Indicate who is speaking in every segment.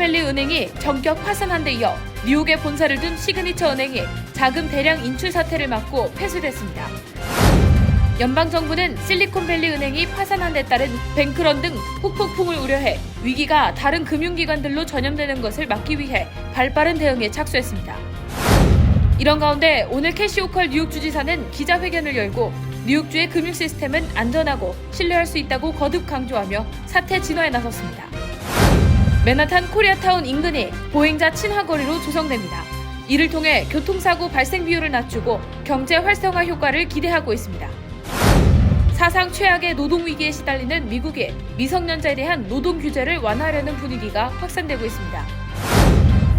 Speaker 1: 실리콘밸리 은행이 전격 파산한 데 이어 뉴욕에 본사를 둔 시그니처 은행이 자금 대량 인출 사태를 맞고 폐쇄됐습니다. 연방정부는 실리콘밸리 은행이 파산한 데 따른 뱅크런 등 후폭풍을 우려해 위기가 다른 금융기관들로 전염되는 것을 막기 위해 발빠른 대응에 착수했습니다. 이런 가운데 오늘 캐시 호컬 뉴욕 주지사는 기자회견을 열고 뉴욕주의 금융 시스템은 안전하고 신뢰할 수 있다고 거듭 강조하며 사태 진화에 나섰습니다. 맨하탄 코리아타운 인근이 보행자 친화 거리로 조성됩니다. 이를 통해 교통사고 발생 비율을 낮추고 경제 활성화 효과를 기대하고 있습니다. 사상 최악의 노동위기에 시달리는 미국이 미성년자에 대한 노동 규제를 완화하려는 분위기가 확산되고 있습니다.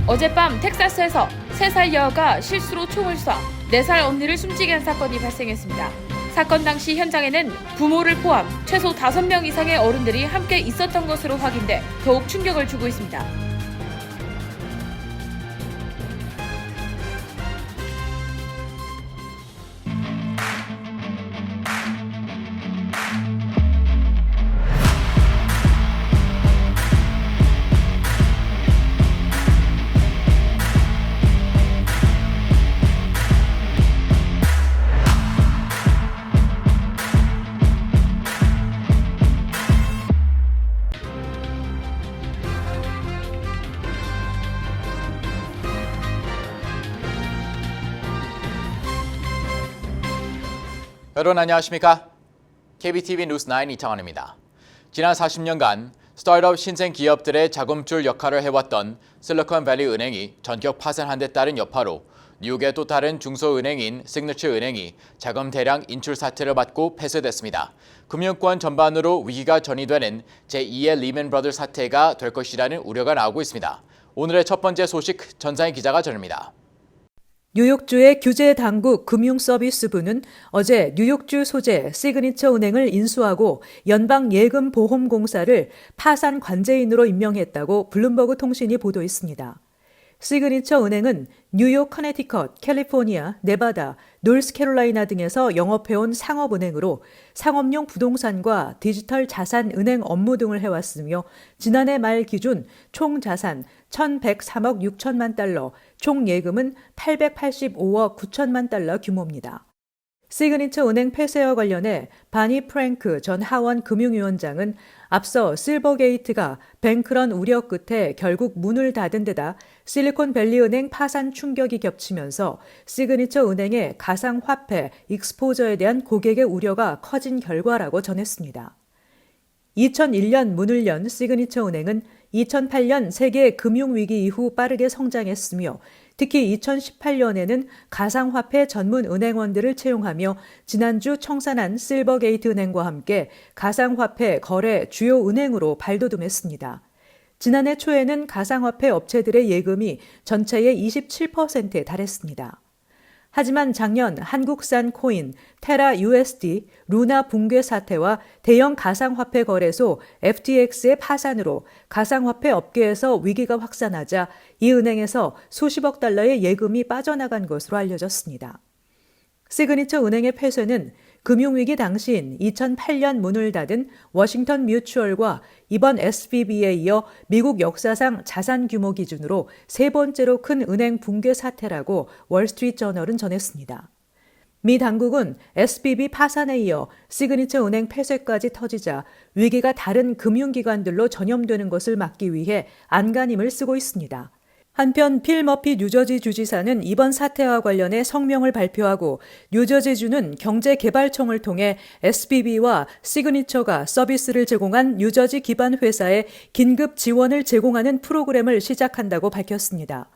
Speaker 1: 어젯밤 텍사스에서 3살 여아가 실수로 총을 쏴 4살 언니를 숨지게 한 사건이 발생했습니다. 사건 당시 현장에는 부모를 포함 최소 5명 이상의 어른들이 함께 있었던 것으로 확인돼 더욱 충격을 주고 있습니다.
Speaker 2: 여러분 안녕하십니까? KBTV 뉴스9 이창환입니다. 지난 40년간 스타트업 신생 기업들의 자금줄 역할을 해왔던 실리콘밸리 은행이 전격 파산한 데 따른 여파로 뉴욕의 또 다른 중소은행인 시그니처 은행이 자금 대량 인출 사태를 받고 폐쇄됐습니다. 금융권 전반으로 위기가 전이되는 제2의 리먼 브러더스 사태가 될 것이라는 우려가 나오고 있습니다. 오늘의 첫 번째 소식 전상희 기자가 전합니다.
Speaker 3: 뉴욕주의 규제 당국 금융서비스부는 어제 뉴욕주 소재 시그니처 은행을 인수하고 연방예금보험공사를 파산 관제인으로 임명했다고 블룸버그 통신이 보도했습니다. 시그니처 은행은 뉴욕, 커네티컷, 캘리포니아, 네바다, 노스캐롤라이나 등에서 영업해온 상업은행으로 상업용 부동산과 디지털 자산 은행 업무 등을 해왔으며 지난해 말 기준 총 자산 1,103억 6천만 달러, 총 예금은 885억 9천만 달러 규모입니다. 시그니처 은행 폐쇄와 관련해 바니 프랭크 전 하원 금융위원장은 앞서 실버게이트가 뱅크런 우려 끝에 결국 문을 닫은 데다 실리콘밸리 은행 파산 충격이 겹치면서 시그니처 은행의 가상화폐 익스포저에 대한 고객의 우려가 커진 결과라고 전했습니다. 2001년 문을 연 시그니처 은행은 2008년 세계 금융위기 이후 빠르게 성장했으며 특히 2018년에는 가상화폐 전문 은행원들을 채용하며 지난주 청산한 실버게이트 은행과 함께 가상화폐 거래 주요 은행으로 발돋움했습니다. 지난해 초에는 가상화폐 업체들의 예금이 전체의 27%에 달했습니다. 하지만 작년 한국산 코인, 테라 USD, 루나 붕괴 사태와 대형 가상화폐 거래소 FTX의 파산으로 가상화폐 업계에서 위기가 확산하자 이 은행에서 수십억 달러의 예금이 빠져나간 것으로 알려졌습니다. 시그니처 은행의 폐쇄는 금융위기 당시인 2008년 문을 닫은 워싱턴 뮤추얼과 이번 SVB에 이어 미국 역사상 자산 규모 기준으로 세 번째로 큰 은행 붕괴 사태라고 월스트리트저널은 전했습니다. 미 당국은 SVB 파산에 이어 시그니처 은행 폐쇄까지 터지자 위기가 다른 금융기관들로 전염되는 것을 막기 위해 안간힘을 쓰고 있습니다. 한편 필 머피 뉴저지 주지사는 이번 사태와 관련해 성명을 발표하고 뉴저지주는 경제개발청을 통해 SVB와 시그니처가 서비스를 제공한 뉴저지 기반 회사에 긴급 지원을 제공하는 프로그램을 시작한다고 밝혔습니다.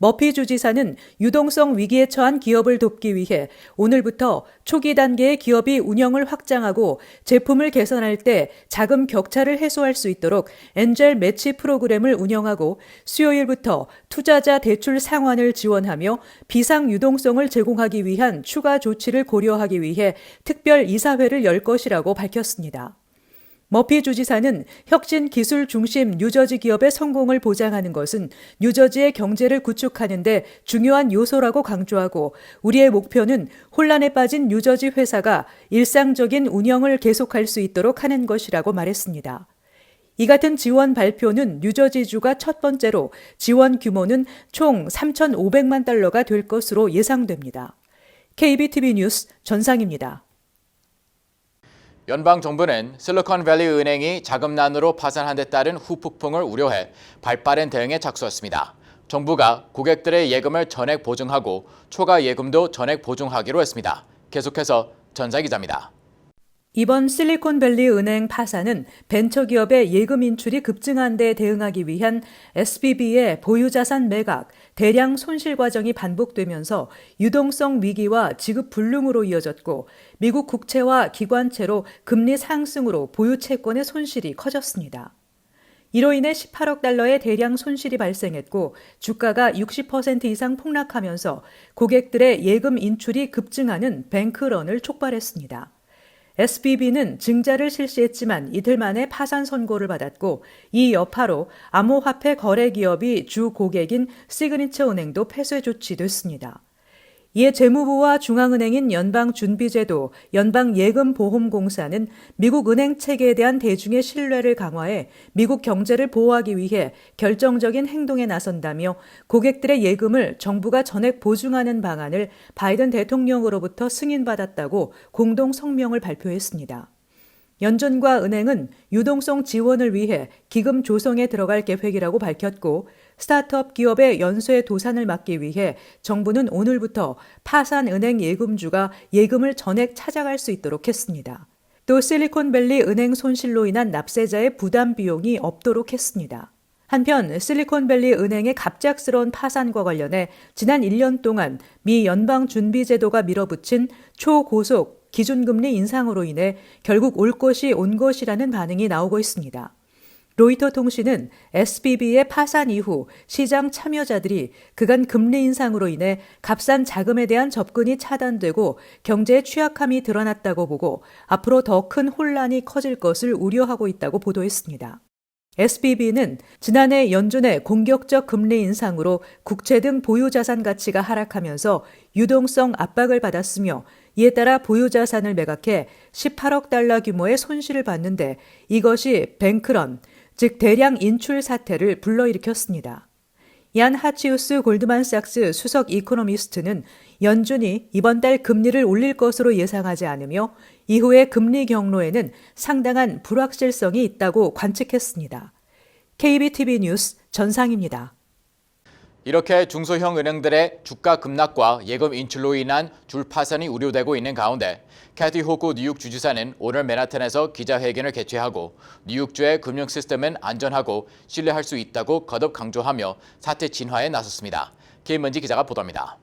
Speaker 3: 머피 주지사는 유동성 위기에 처한 기업을 돕기 위해 오늘부터 초기 단계의 기업이 운영을 확장하고 제품을 개선할 때 자금 격차를 해소할 수 있도록 엔젤 매치 프로그램을 운영하고 수요일부터 투자자 대출 상환을 지원하며 비상 유동성을 제공하기 위한 추가 조치를 고려하기 위해 특별 이사회를 열 것이라고 밝혔습니다. 머피 주지사는 혁신 기술 중심 뉴저지 기업의 성공을 보장하는 것은 뉴저지의 경제를 구축하는 데 중요한 요소라고 강조하고 우리의 목표는 혼란에 빠진 뉴저지 회사가 일상적인 운영을 계속할 수 있도록 하는 것이라고 말했습니다. 이 같은 지원 발표는 뉴저지주가 첫 번째로 지원 규모는 총 3,500만 달러가 될 것으로 예상됩니다. KBTV 뉴스 전상입니다.
Speaker 2: 연방정부는 실리콘밸리 은행이 자금난으로 파산한 데 따른 후폭풍을 우려해 발빠른 대응에 착수했습니다. 정부가 고객들의 예금을 전액 보증하고 초과 예금도 전액 보증하기로 했습니다. 계속해서 전자 기자입니다.
Speaker 3: 이번 실리콘밸리 은행 파산은 벤처기업의 예금 인출이 급증한 데 대응하기 위한 SVB의 보유자산 매각, 대량 손실 과정이 반복되면서 유동성 위기와 지급 불능으로 이어졌고 미국 국채와 기관채로 금리 상승으로 보유 채권의 손실이 커졌습니다. 이로 인해 18억 달러의 대량 손실이 발생했고 주가가 60% 이상 폭락하면서 고객들의 예금 인출이 급증하는 뱅크런을 촉발했습니다. SVB는 증자를 실시했지만 이틀 만에 파산 선고를 받았고 이 여파로 암호화폐 거래 기업이 주 고객인 시그니처 은행도 폐쇄 조치됐습니다. 이에 재무부와 중앙은행인 연방준비제도, 연방예금보험공사는 미국 은행 체계에 대한 대중의 신뢰를 강화해 미국 경제를 보호하기 위해 결정적인 행동에 나선다며 고객들의 예금을 정부가 전액 보증하는 방안을 바이든 대통령으로부터 승인받았다고 공동 성명을 발표했습니다. 연준과 은행은 유동성 지원을 위해 기금 조성에 들어갈 계획이라고 밝혔고 스타트업 기업의 연쇄 도산을 막기 위해 정부는 오늘부터 파산 은행 예금주가 예금을 전액 찾아갈 수 있도록 했습니다. 또 실리콘밸리 은행 손실로 인한 납세자의 부담 비용이 없도록 했습니다. 한편 실리콘밸리 은행의 갑작스러운 파산과 관련해 지난 1년 동안 미 연방준비제도가 밀어붙인 초고속 기준금리 인상으로 인해 결국 올 것이 온 것이라는 반응이 나오고 있습니다. 로이터 통신은 SVB의 파산 이후 시장 참여자들이 그간 금리 인상으로 인해 값싼 자금에 대한 접근이 차단되고 경제의 취약함이 드러났다고 보고 앞으로 더 큰 혼란이 커질 것을 우려하고 있다고 보도했습니다. SVB는 지난해 연준의 공격적 금리 인상으로 국채 등 보유자산 가치가 하락하면서 유동성 압박을 받았으며 이에 따라 보유자산을 매각해 18억 달러 규모의 손실을 봤는데 이것이 뱅크런, 즉 대량 인출 사태를 불러일으켰습니다. 얀 하치우스 골드만삭스 수석 이코노미스트는 연준이 이번 달 금리를 올릴 것으로 예상하지 않으며 이후의 금리 경로에는 상당한 불확실성이 있다고 관측했습니다. KBTV 뉴스 전상입니다.
Speaker 2: 이렇게 중소형 은행들의 주가 급락과 예금 인출로 인한 줄 파산이 우려되고 있는 가운데 캐티 호구 뉴욕 주지사는 오늘 맨하탄에서 기자회견을 개최하고 뉴욕주의 금융 시스템은 안전하고 신뢰할 수 있다고 거듭 강조하며 사태 진화에 나섰습니다. 김은지 기자가 보도합니다.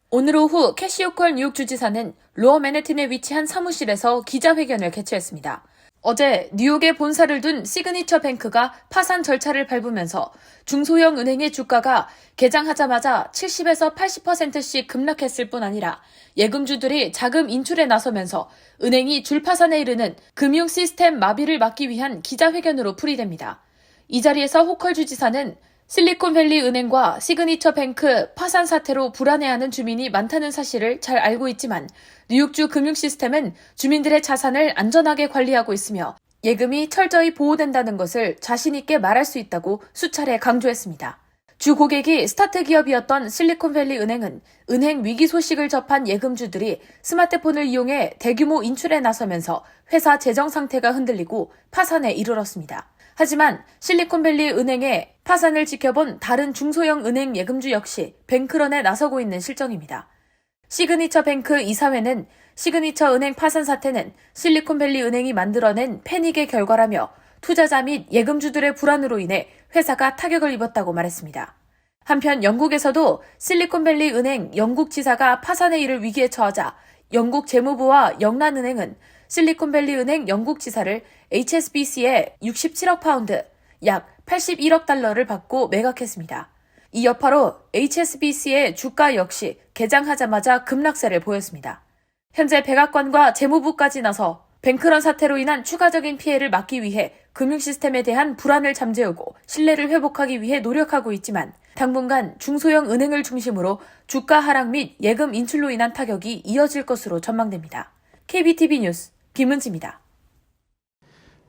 Speaker 1: 오늘 오후 캐시 호컬 뉴욕 주지사는 로어 맨해튼에 위치한 사무실에서 기자회견을 개최했습니다. 어제 뉴욕에 본사를 둔 시그니처 뱅크가 파산 절차를 밟으면서 중소형 은행의 주가가 개장하자마자 70에서 80%씩 급락했을 뿐 아니라 예금주들이 자금 인출에 나서면서 은행이 줄파산에 이르는 금융 시스템 마비를 막기 위한 기자회견으로 풀이됩니다. 이 자리에서 호컬 주지사는 실리콘밸리 은행과 시그니처 뱅크 파산 사태로 불안해하는 주민이 많다는 사실을 잘 알고 있지만 뉴욕주 금융 시스템은 주민들의 자산을 안전하게 관리하고 있으며 예금이 철저히 보호된다는 것을 자신 있게 말할 수 있다고 수차례 강조했습니다. 주 고객이 스타트 기업이었던 실리콘밸리 은행은 은행 위기 소식을 접한 예금주들이 스마트폰을 이용해 대규모 인출에 나서면서 회사 재정 상태가 흔들리고 파산에 이르렀습니다. 하지만 실리콘밸리 은행의 파산을 지켜본 다른 중소형 은행 예금주 역시 뱅크런에 나서고 있는 실정입니다. 시그니처 뱅크 이사회는 시그니처 은행 파산 사태는 실리콘밸리 은행이 만들어낸 패닉의 결과라며 투자자 및 예금주들의 불안으로 인해 회사가 타격을 입었다고 말했습니다. 한편 영국에서도 실리콘밸리 은행 영국 지사가 파산에 이를 위기에 처하자 영국 재무부와 영란은행은 실리콘밸리 은행 영국 지사를 HSBC에 67억 파운드, 약 81억 달러를 받고 매각했습니다. 이 여파로 HSBC의 주가 역시 개장하자마자 급락세를 보였습니다. 현재 백악관과 재무부까지 나서 뱅크런 사태로 인한 추가적인 피해를 막기 위해 금융 시스템에 대한 불안을 잠재우고 신뢰를 회복하기 위해 노력하고 있지만 당분간 중소형 은행을 중심으로 주가 하락 및 예금 인출로 인한 타격이 이어질 것으로 전망됩니다. KBTV 뉴스 김은지입니다.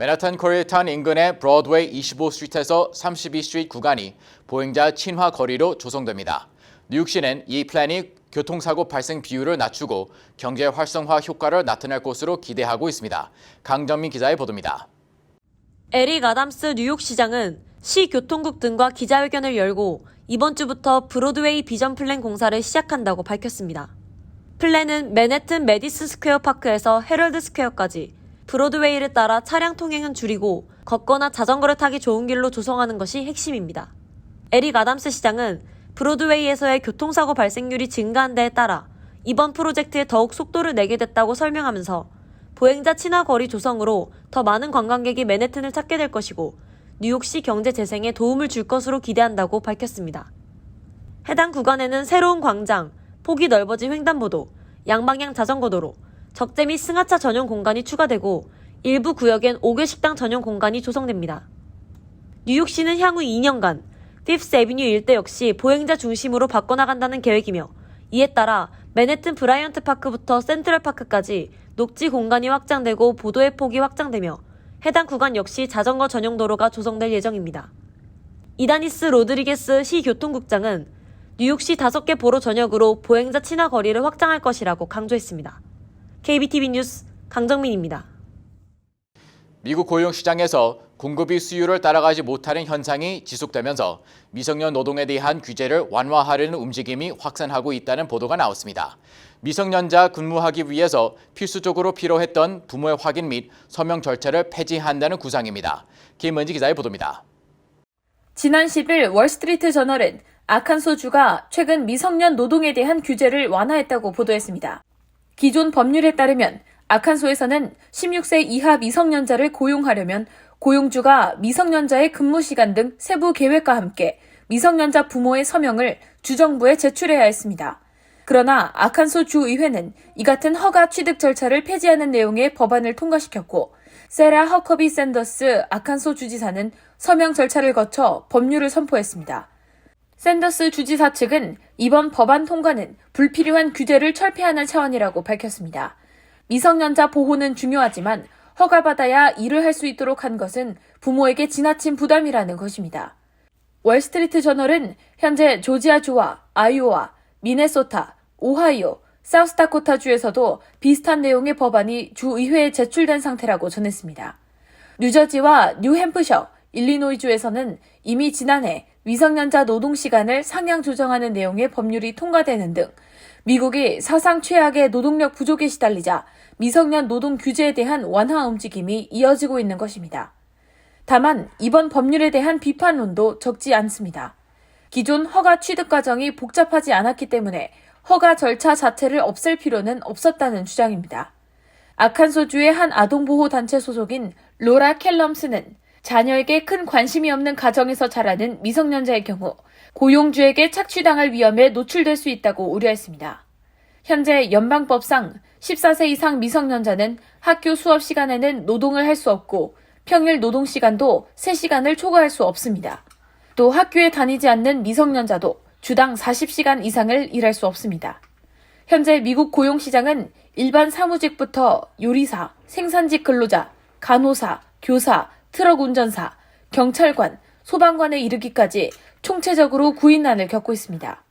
Speaker 2: 맨하탄 코리아타운 인근의 브로드웨이 25스트리트에서 32스트리트 구간이 보행자 친화 거리로 조성됩니다. 뉴욕시는 이 플랜이 교통사고 발생 비율을 낮추고 경제 활성화 효과를 나타낼 것으로 기대하고 있습니다. 강정민 기자의 보도입니다.
Speaker 4: 에릭 아담스 뉴욕시장은 시 교통국 등과 기자회견을 열고 이번 주부터 브로드웨이 비전 플랜 공사를 시작한다고 밝혔습니다. 플랜은 맨해튼 메디슨 스퀘어 파크에서 헤럴드 스퀘어까지 브로드웨이를 따라 차량 통행은 줄이고 걷거나 자전거를 타기 좋은 길로 조성하는 것이 핵심입니다. 에릭 아담스 시장은 브로드웨이에서의 교통사고 발생률이 증가한 데에 따라 이번 프로젝트에 더욱 속도를 내게 됐다고 설명하면서 보행자 친화 거리 조성으로 더 많은 관광객이 맨해튼을 찾게 될 것이고 뉴욕시 경제 재생에 도움을 줄 것으로 기대한다고 밝혔습니다. 해당 구간에는 새로운 광장, 폭이 넓어진 횡단보도, 양방향 자전거도로, 적재 및 승하차 전용 공간이 추가되고 일부 구역엔 5개 식당 전용 공간이 조성됩니다. 뉴욕시는 향후 2년간 피프스 애비뉴 일대 역시 보행자 중심으로 바꿔나간다는 계획이며 이에 따라 맨해튼 브라이언트 파크부터 센트럴 파크까지 녹지 공간이 확장되고 보도의 폭이 확장되며 해당 구간 역시 자전거 전용 도로가 조성될 예정입니다. 이다니스 로드리게스 시 교통국장은 뉴욕시 5개 보로 전역으로 보행자 친화 거리를 확장할 것이라고 강조했습니다. KBTV 뉴스 강정민입니다.
Speaker 2: 미국 고용시장에서 공급이 수요를 따라가지 못하는 현상이 지속되면서 미성년 노동에 대한 규제를 완화하려는 움직임이 확산하고 있다는 보도가 나왔습니다. 미성년자 근무하기 위해서 필수적으로 필요했던 부모의 확인 및 서명 절차를 폐지한다는 구상입니다. 김은지 기자의 보도입니다.
Speaker 1: 지난 10일 월스트리트 저널은 아칸소주가 최근 미성년 노동에 대한 규제를 완화했다고 보도했습니다. 기존 법률에 따르면 아칸소에서는 16세 이하 미성년자를 고용하려면 고용주가 미성년자의 근무 시간 등 세부 계획과 함께 미성년자 부모의 서명을 주정부에 제출해야 했습니다. 그러나 아칸소 주의회는 이 같은 허가 취득 절차를 폐지하는 내용의 법안을 통과시켰고 세라 허커비 샌더스 아칸소 주지사는 서명 절차를 거쳐 법률을 선포했습니다. 샌더스 주지사 측은 이번 법안 통과는 불필요한 규제를 철폐하는 차원이라고 밝혔습니다. 미성년자 보호는 중요하지만 허가받아야 일을 할 수 있도록 한 것은 부모에게 지나친 부담이라는 것입니다. 월스트리트 저널은 현재 조지아주와 아이오와, 미네소타, 오하이오, 사우스다코타주에서도 비슷한 내용의 법안이 주의회에 제출된 상태라고 전했습니다. 뉴저지와 뉴햄프셔, 일리노이주에서는 이미 지난해 미성년자 노동 시간을 상향 조정하는 내용의 법률이 통과되는 등 미국이 사상 최악의 노동력 부족에 시달리자 미성년 노동 규제에 대한 완화 움직임이 이어지고 있는 것입니다. 다만 이번 법률에 대한 비판론도 적지 않습니다. 기존 허가 취득 과정이 복잡하지 않았기 때문에 허가 절차 자체를 없앨 필요는 없었다는 주장입니다. 아칸소주의 한 아동보호단체 소속인 로라 켈럼스는 자녀에게 큰 관심이 없는 가정에서 자라는 미성년자의 경우 고용주에게 착취당할 위험에 노출될 수 있다고 우려했습니다. 현재 연방법상 14세 이상 미성년자는 학교 수업 시간에는 노동을 할 수 없고 평일 노동 시간도 3시간을 초과할 수 없습니다. 또 학교에 다니지 않는 미성년자도 주당 40시간 이상을 일할 수 없습니다. 현재 미국 고용시장은 일반 사무직부터 요리사, 생산직 근로자, 간호사, 교사, 트럭 운전사, 경찰관, 소방관에 이르기까지 총체적으로 구인난을 겪고 있습니다.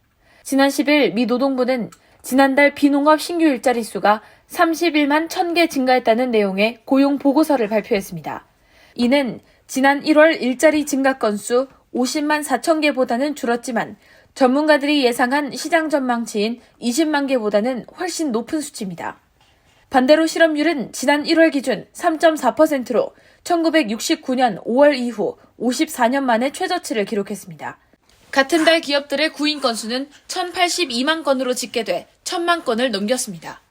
Speaker 1: 지난 10일 미 노동부는 지난달 비농업 신규 일자리 수가 31만 1000개 증가했다는 내용의 고용 보고서를 발표했습니다. 이는 지난 1월 일자리 증가 건수 50만 4천 개보다는 줄었지만 전문가들이 예상한 시장 전망치인 20만 개보다는 훨씬 높은 수치입니다. 반대로 실업률은 지난 1월 기준 3.4%로 1969년 5월 이후 54년 만에 최저치를 기록했습니다. 같은 달 기업들의 구인 건수는 1082만 건으로 집계돼 1000만 건을 넘겼습니다.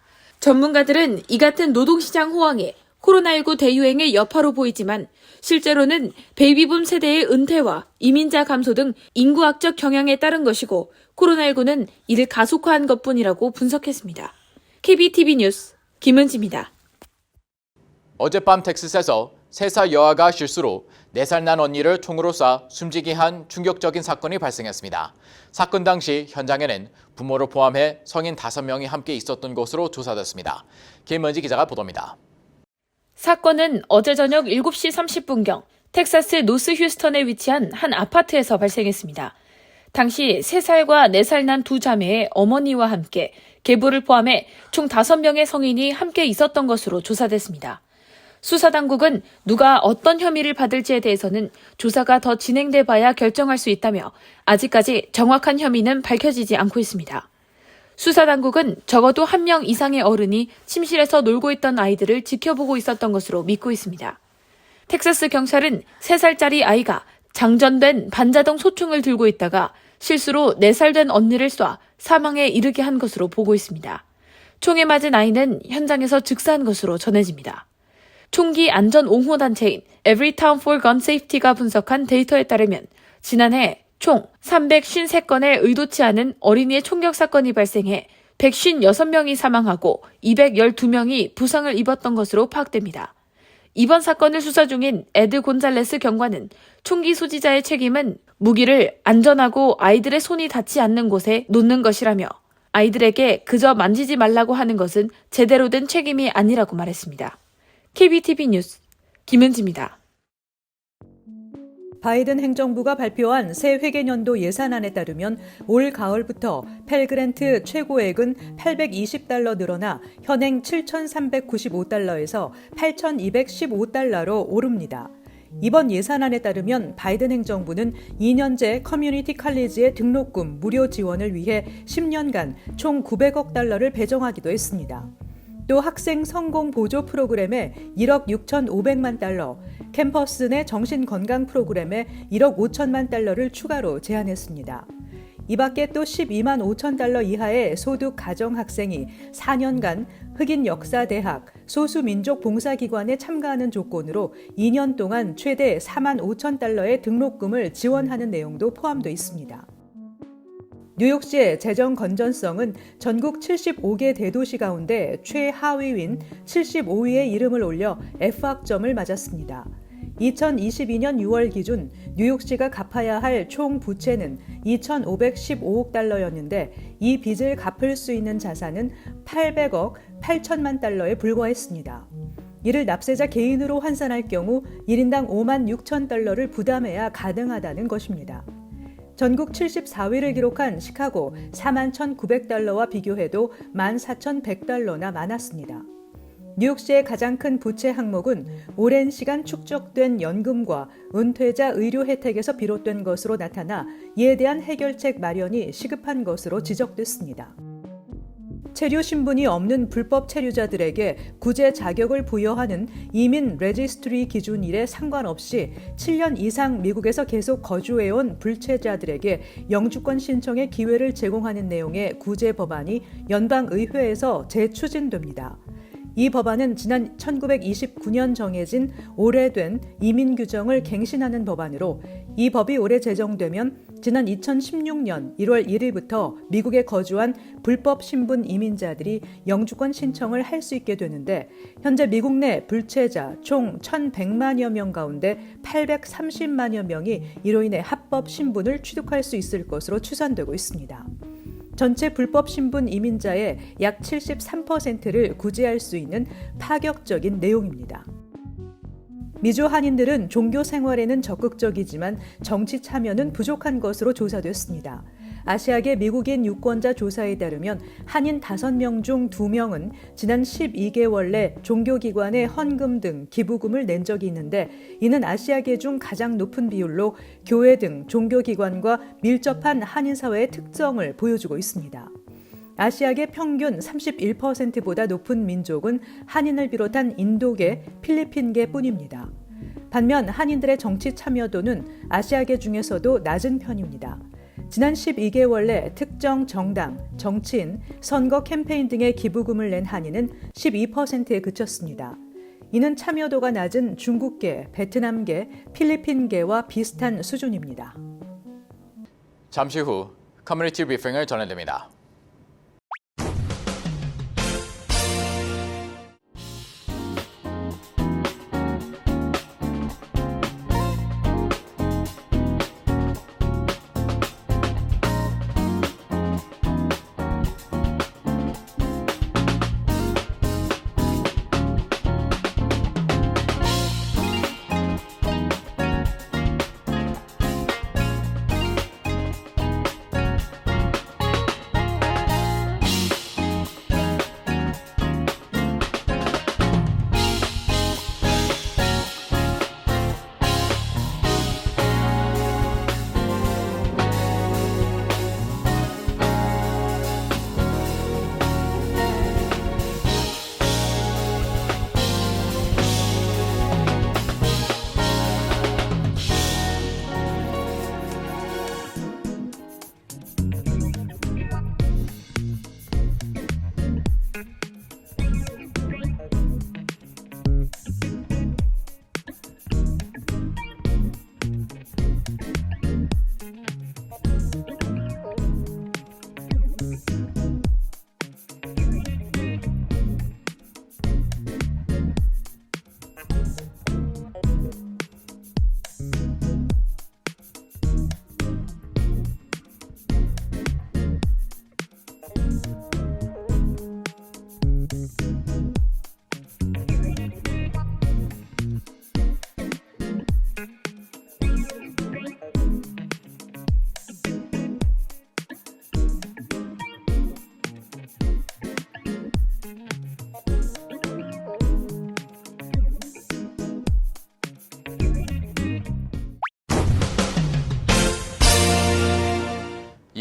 Speaker 1: 전문가들은 이 같은 노동시장 호황이 코로나19 대유행의 여파로 보이지만 실제로는 베이비붐 세대의 은퇴와 이민자 감소 등 인구학적 경향에 따른 것이고 코로나19는 이를 가속화한 것뿐이라고 분석했습니다. KBTV 뉴스 김은지입니다.
Speaker 2: 어젯밤 텍사스에서 3살 여아가 실수로 4살 난 언니를 총으로 쏴 숨지게 한 충격적인 사건이 발생했습니다. 사건 당시 현장에는 부모를 포함해 성인 5명이 함께 있었던 것으로 조사됐습니다. 김은지 기자가 보도입니다.
Speaker 1: 사건은 어제 저녁 7시 30분경 텍사스 노스 휴스턴에 위치한 한 아파트에서 발생했습니다. 당시 3살과 4살 난 두 자매의 어머니와 함께 계부를 포함해 총 5명의 성인이 함께 있었던 것으로 조사됐습니다. 수사당국은 누가 어떤 혐의를 받을지에 대해서는 조사가 더 진행돼 봐야 결정할 수 있다며 아직까지 정확한 혐의는 밝혀지지 않고 있습니다. 수사당국은 적어도 1명 이상의 어른이 침실에서 놀고 있던 아이들을 지켜보고 있었던 것으로 믿고 있습니다. 텍사스 경찰은 3살짜리 아이가 장전된 반자동 소총을 들고 있다가 실수로 4살 된 언니를 쏴 사망에 이르게 한 것으로 보고 있습니다. 총에 맞은 아이는 현장에서 즉사한 것으로 전해집니다. 총기 안전 옹호 단체인 Everytown for Gun Safety가 분석한 데이터에 따르면 지난해 총 353건의 의도치 않은 어린이의 총격 사건이 발생해 156명이 사망하고 212명이 부상을 입었던 것으로 파악됩니다. 이번 사건을 수사 중인 에드 곤잘레스 경관은 총기 소지자의 책임은 무기를 안전하고 아이들의 손이 닿지 않는 곳에 놓는 것이라며 아이들에게 그저 만지지 말라고 하는 것은 제대로 된 책임이 아니라고 말했습니다. KBTV 뉴스 김은지입니다.
Speaker 3: 바이든 행정부가 발표한 새 회계년도 예산안에 따르면 올 가을부터 펠그랜트 최고액은 $820 늘어나 현행 $7,395에서 $8,215로 오릅니다. 이번 예산안에 따르면 바이든 행정부는 2년제 커뮤니티 칼리지의 등록금 무료 지원을 위해 10년간 총 $900억 배정하기도 했습니다. 또 학생 성공 보조 프로그램에 $1억 6,500만 달러, 캠퍼스 내 정신건강 프로그램에 $1억 5천만 달러를 추가로 제안했습니다. 이 밖에 또 $12만 5천 달러 이하의 소득 가정 학생이 4년간 흑인 역사대학, 소수민족 봉사기관에 참가하는 조건으로 2년 동안 최대 $4만 5천 달러의 등록금을 지원하는 내용도 포함되어 있습니다. 뉴욕시의 재정 건전성은 전국 75개 대도시 가운데 최하위인 75위의 이름을 올려 F학점을 맞았습니다. 2022년 6월 기준 뉴욕시가 갚아야 할 총 부채는 2,515억 달러였는데 이 빚을 갚을 수 있는 자산은 800억 8천만 달러에 불과했습니다. 이를 납세자 개인으로 환산할 경우 1인당 5만 6천 달러를 부담해야 가능하다는 것입니다. 전국 74위를 기록한 시카고 4만 1,900달러와 비교해도 14,100달러나 많았습니다. 뉴욕시의 가장 큰 부채 항목은 오랜 시간 축적된 연금과 은퇴자 의료 혜택에서 비롯된 것으로 나타나 이에 대한 해결책 마련이 시급한 것으로 지적됐습니다. 체류 신분이 없는 불법 체류자들에게 구제 자격을 부여하는 이민 레지스트리 기준일에 상관없이 7년 이상 미국에서 계속 거주해온 불체자들에게 영주권 신청의 기회를 제공하는 내용의 구제 법안이 연방의회에서 재추진됩니다. 이 법안은 지난 1929년 정해진 오래된 이민 규정을 갱신하는 법안으로 이 법이 올해 제정되면 지난 2016년 1월 1일부터 미국에 거주한 불법 신분 이민자들이 영주권 신청을 할 수 있게 되는데 현재 미국 내 불체자 총 1,100만여 명 가운데 830만여 명이 이로 인해 합법 신분을 취득할 수 있을 것으로 추산되고 있습니다. 전체 불법 신분 이민자의 약 73%를 구제할 수 있는 파격적인 내용입니다. 미주 한인들은 종교 생활에는 적극적이지만 정치 참여는 부족한 것으로 조사됐습니다. 아시아계 미국인 유권자 조사에 따르면 한인 5명 중 2명은 지난 12개월 내 종교기관에 헌금 등 기부금을 낸 적이 있는데 이는 아시아계 중 가장 높은 비율로 교회 등 종교기관과 밀접한 한인사회의 특성을 보여주고 있습니다. 아시아계 평균 31%보다 높은 민족은 한인을 비롯한 인도계, 필리핀계 뿐입니다. 반면 한인들의 정치 참여도는 아시아계 중에서도 낮은 편입니다. 지난 12개월 내 특정 정당, 정치인, 선거 캠페인 등의 기부금을 낸 한인은 12%에 그쳤습니다. 이는 참여도가 낮은 중국계, 베트남계, 필리핀계와 비슷한 수준입니다.
Speaker 2: 잠시 후 커뮤니티 브리핑을 전해드립니다.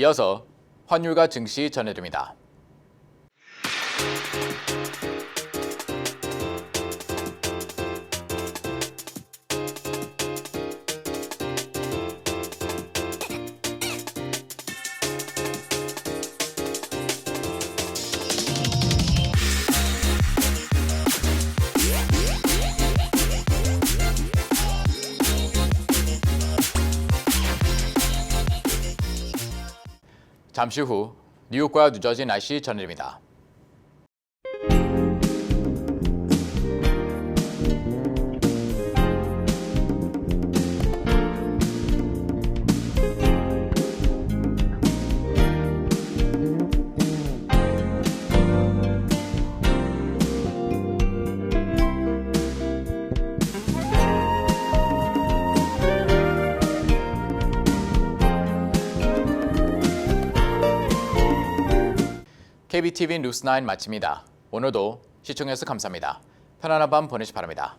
Speaker 2: 이어서 환율과 증시 전해드립니다. 잠시 후 뉴욕과 뉴저지 날씨 전해드립니다. KBTV 뉴스9 마칩니다. 오늘도 시청해주셔서 감사합니다. 편안한 밤 보내시 바랍니다.